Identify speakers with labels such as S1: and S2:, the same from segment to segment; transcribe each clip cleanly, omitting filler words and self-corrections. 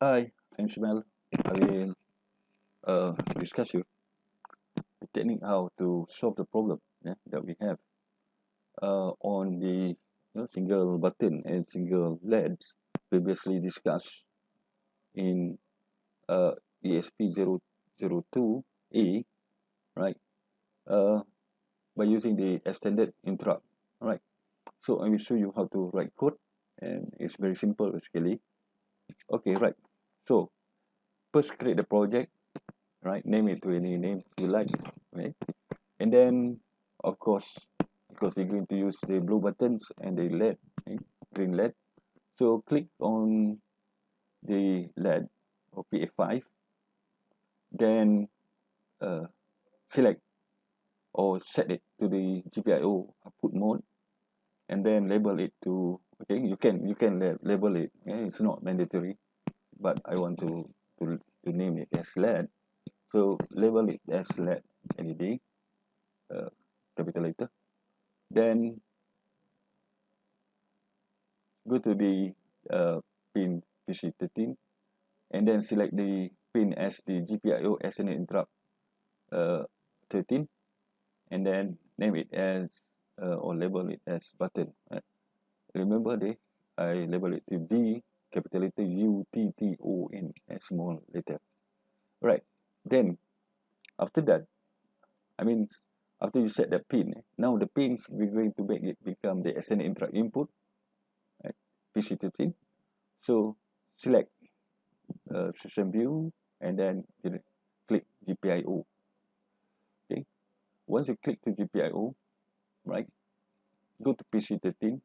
S1: Hi, I'm Shimel. I will discuss you the technique how to solve the problem that we have on the single button and single LEDs previously discussed in uh, ESP 002A, right? Uh, by using the extended interrupt, right? So I will show you how to write code, and it's very simple basically. Okay, right. So first create the project, right? Name it to any name you like, right? And then of course, because we're going to use the blue buttons and the LED, okay? Green LED, so click on the LED or PA5, then uh, select or set it to the GPIO output mode, and then label it to, okay, you can label it, okay? It's not mandatory, but I want to name it as LED, so label it as LED, capital letter. Then go to the pin PC13, and then select the pin as the GPIO as an interrupt 13, and then name it as or label it as button. Remember I label it to B, capital letter UTTON, a small letter. Right. Then after that, I mean after you set the pin, now the pins we're going to make it become the SN interrupt input, right? PC13. So select system view, and then click GPIO. Okay, once you click to GPIO, right, go to PC13.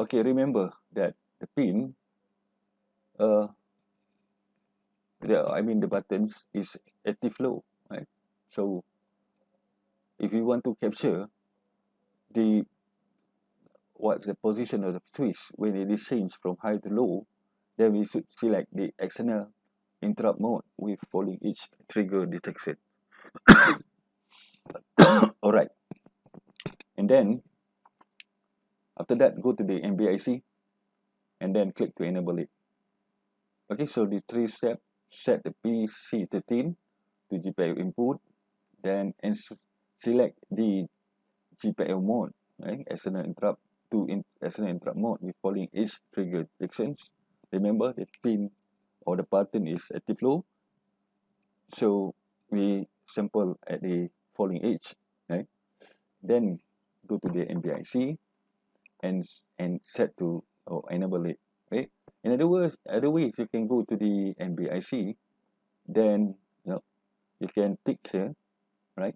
S1: Okay, remember that the pin the buttons is active low, right? So if you want to capture the what's the position of the switch when it is changed from high to low, then we should select the external interrupt mode with following each trigger detection. All right, and then after that, go to the MBIC and then click to enable it. Okay, so the three steps: set the PC13 to GPIO input, then select the GPIO mode, right? External interrupt external interrupt mode with following each trigger detections. Remember the pin or the button is active low, so we sample at the following edge, right? Then go to the MBIC and set to or enable it, right? In other words, other ways you can go to the MBIC, then you can tick here, right?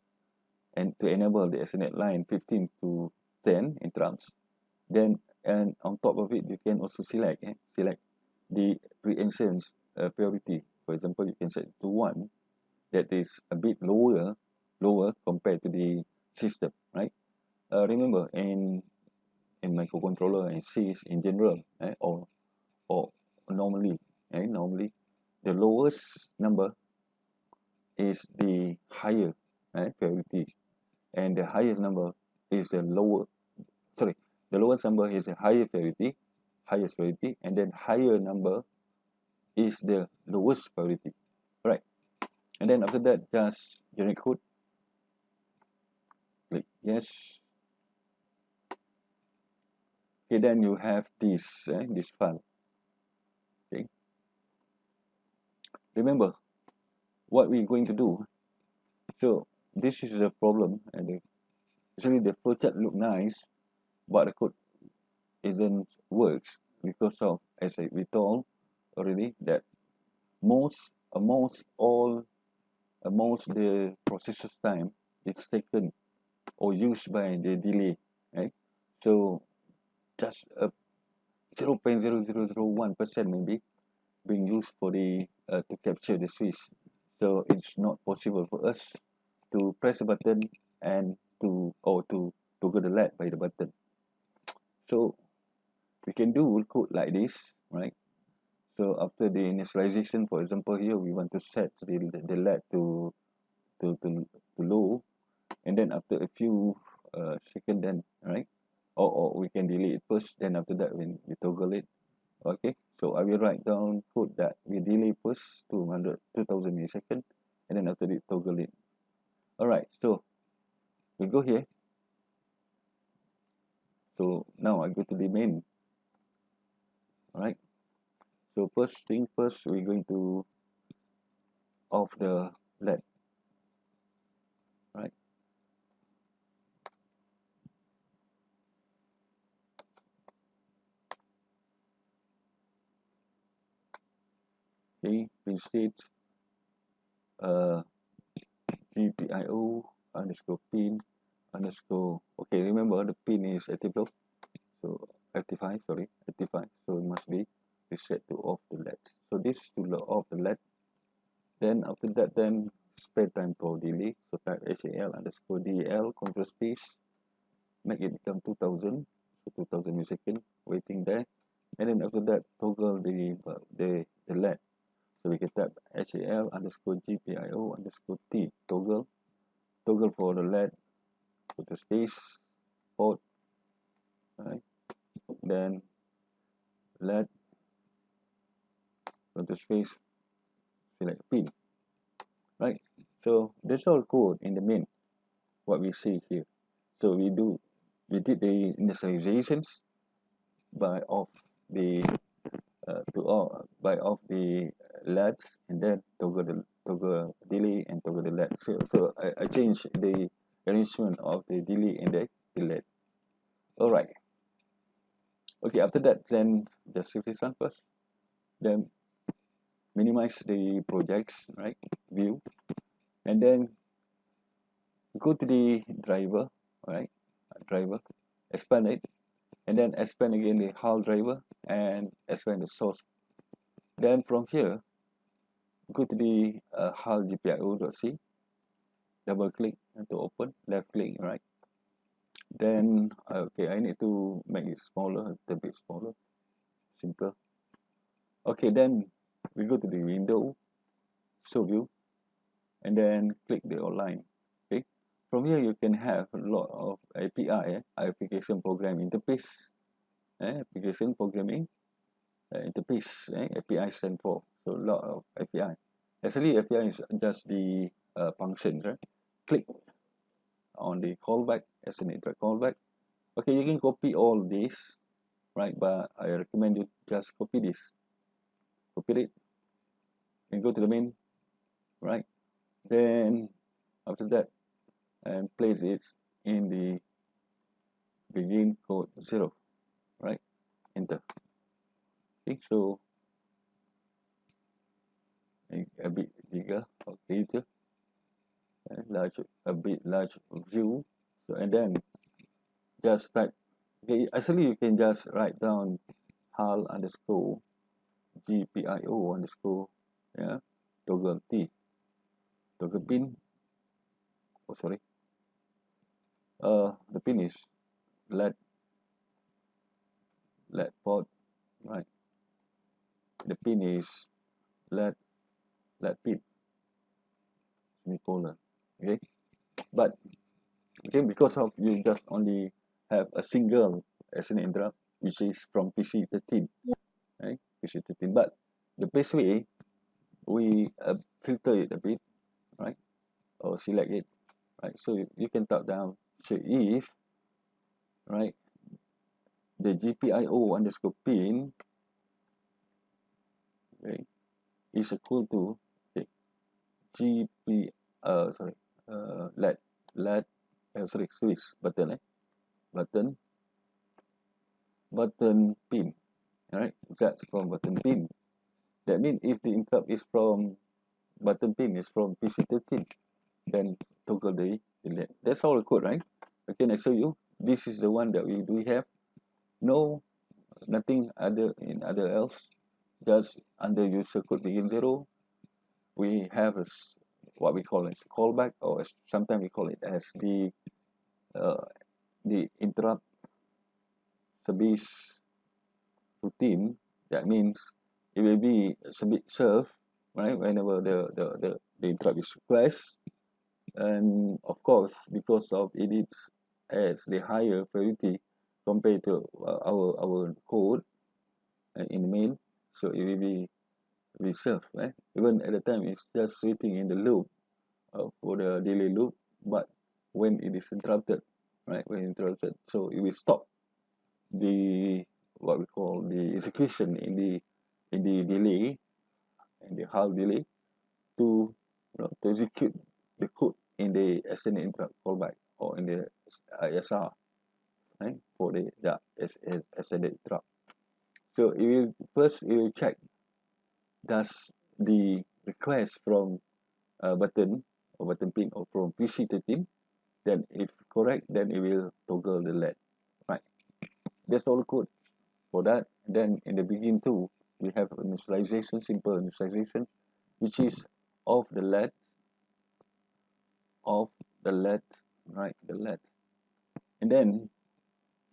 S1: And to enable the Ethernet line 15 to 10 interrupts. Then and on top of it, you can also select the preemption priority. For example, you can set to 1, that is a bit lower compared to the system, right? Remember in microcontroller and Cs in general, or normally, the lowest number is the higher priority, and the highest number is the the lowest number is the highest priority, and then higher number is the lowest priority, right? And then after that, just generate code, click yes. Okay, then you have this file. Okay, remember what we're going to do. So this is the problem, and actually the flowchart look nice, but the code isn't works because of, as we told already, that most the processor's time is taken or used by the delay, right? So just 0.0001% maybe being used for the to capture the switch. So it's not possible for us to press a button and to toggle the LED by the button. So we can do code like this, right? So after the initialization, for example, here we want to set the LED to low, and then after a few seconds, then or we can delete it first, then after that when we toggle it. Okay, so I will write down code that we delay first 2000 milliseconds, and then after that toggle it. Alright, so we go here. So now I go to the main. Alright, so first thing first, we're going to off the LED. Right, okay, pin state GPIO underscore pin underscore, okay, remember the pin is active low, so actify, sorry, actify, so it must be reset to off the LED. So this is to off the LED. Then after that, then spare time for delay, so type HAL underscore DL, control space, make it become 2000, so 2000 milliseconds, waiting there, and then after that toggle the LED. So we can type HAL underscore GPIO underscore T, toggle for the LED, put the space, port, right, then LED, put the space, select pin, right. So that's all code in the main, what we see here. So we did the initializations by off the by off the LED, and then toggle delay and toggle the LED. So I changed the arrangement of the delay and the LED. Alright. Okay, after that, then just save this one first. Then minimize the projects, right? View. And then go to the driver, right? Driver, expand it, and then expand again the HAL driver and expand the source. Then from here, go to the HAL GPIO.c, double click to open, left click, right? Then okay, I need to make it smaller, a little bit smaller, simple. Okay, then we go to the window, show view, and then click the outline. Okay, from here you can have a lot of API, application program interface, application programming interface, API stand for, so a lot of API. Actually, API is just the functions, right? Click on the callback as an interact callback. Okay, you can copy all this, right? But I recommend you just copy this, copy it, and go to the main, right? Then after that, and place it in the begin code 0, right? Enter. Okay, so a bit bigger, okay, large, a bit large view. So and then just type. Okay, actually you can just write down HAL underscore GPIO underscore, toggle T, toggle pin. Oh sorry, the pin is LED port, right? The pin is LED pin, semicolon. Okay, but okay, because of you just only have a single as an interrupt, which is from PC13, right? PC13. But the best way, we filter it a bit, right? Or select it, right? So you can type down, so if, right, the GPIO underscore pin, okay, is equal to, okay, LED, switch button, button pin, right? That's from button pin. That means if the interrupt is from button pin is from PC13, then toggle the LED. That's all the code, right? Okay, I show you. This is the one that we have. No, nothing other else. Just under user code begin 0, we have what we call as callback, or sometimes we call it as the interrupt service routine. That means it will be served, right, whenever the interrupt is request. And of course, because of it is as the higher priority compared to our code in the main, so it will be served, right? Even at the time it's just waiting in the loop for the delay loop, but when it is interrupted, right, when interrupted, so it will stop the what we call the execution in the delay, in the half delay, to to execute the code in the extended interrupt callback, or in the ISR, right, for the extended interrupt. So it will check, does the request from button or button pin or from PC13, then if correct, then it will toggle the LED, right? That's all the code for that. And then in the begin too, we have initialization, simple initialization, which is off the LED, right, the LED. And then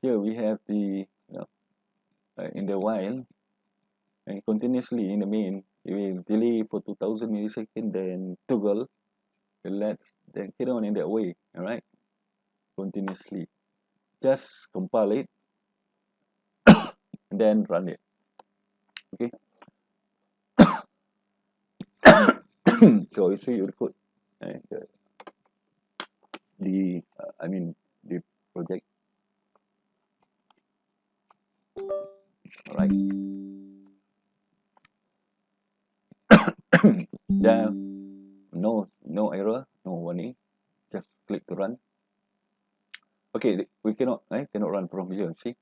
S1: here we have the in the while, and continuously in the main, it will delay for 2000 milliseconds, then toggle the LED, then carry on in that way, all right, continuously. Just compile it and then run it. Okay. So you see your code, and the I mean the project. All right. There, no error, no warning. Just click to run. Okay, we cannot run from here. See.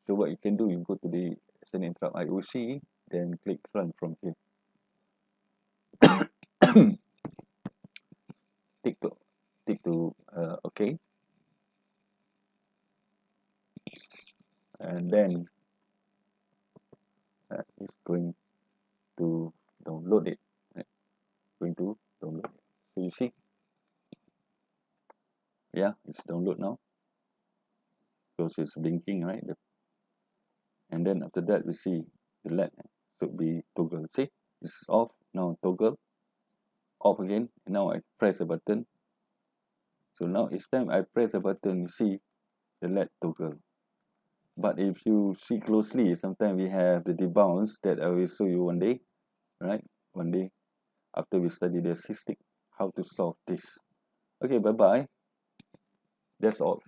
S1: So what you can do, you go to the external interrupt IOC, then click run from here. tick to OK, and then it's going to download it. Right? Going to download it. So you see, yeah, it's download now. Because it's blinking, right? And then after that, we see the LED should be toggle. See, it's off now. Toggle off again. And now I press the button. So now each time I press the button, you see the LED toggle. But if you see closely, sometimes we have the debounce that I will show you one day, right? One day after we study the acoustic, how to solve this. Okay, bye bye. That's all.